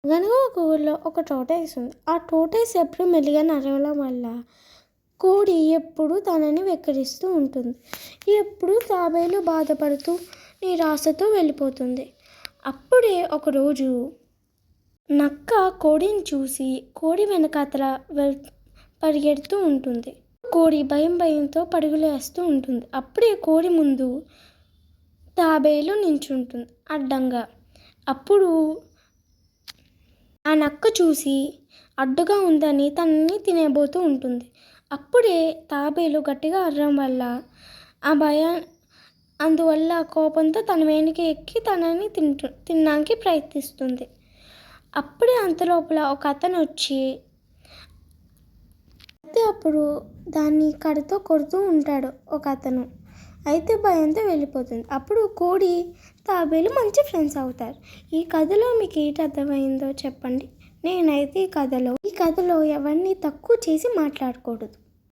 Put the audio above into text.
అనగనగా ఒక ఊరిలో ఒక టోర్టాయిస్ ఉంది. ఆ టోర్టాయిస్ ఎప్పుడు మెల్లిగా నడవడం వల్ల కోడి ఎప్పుడు తనని వెక్కిరిస్తూ ఉంటుంది. ఎప్పుడు తాబేలు బాధపడుతూ నిరాశతో వెళ్ళిపోతుంది. అప్పుడే ఒకరోజు నక్క కోడిని చూసి కోడి వెనకాతల పరిగెడుతూ ఉంటుంది. కోడి భయంతో పరుగులు వేస్తూ ఉంటుంది. అప్పుడే కోడి ముందు తాబేలు నించుంటుంది అడ్డంగా. అప్పుడు ఆ నక్క చూసి అడ్డుగా ఉందని తనని తినేబోతూ ఉంటుంది. అప్పుడే తాబేలు గట్టిగా అరవడం వల్ల అందువల్ల కోపంతో తన వెనుక ఎక్కి తనని తినడానికి ప్రయత్నిస్తుంది. అప్పుడే అంతలోపల ఒక అతను వచ్చి అప్పుడు దాన్ని కర్రతో కొడుతూ ఉంటాడు ఒక అతను. అయితే భయంతో వెళ్ళిపోతుంది. అప్పుడు కోడి తాబేలు మంచి ఫ్రెండ్స్ అవుతారు. ఈ కథలో మీకు ఏంటి అర్థమైందో చెప్పండి. నేనైతే ఈ కథలో ఎవరిని తక్కువ చేసి మాట్లాడకూడదు.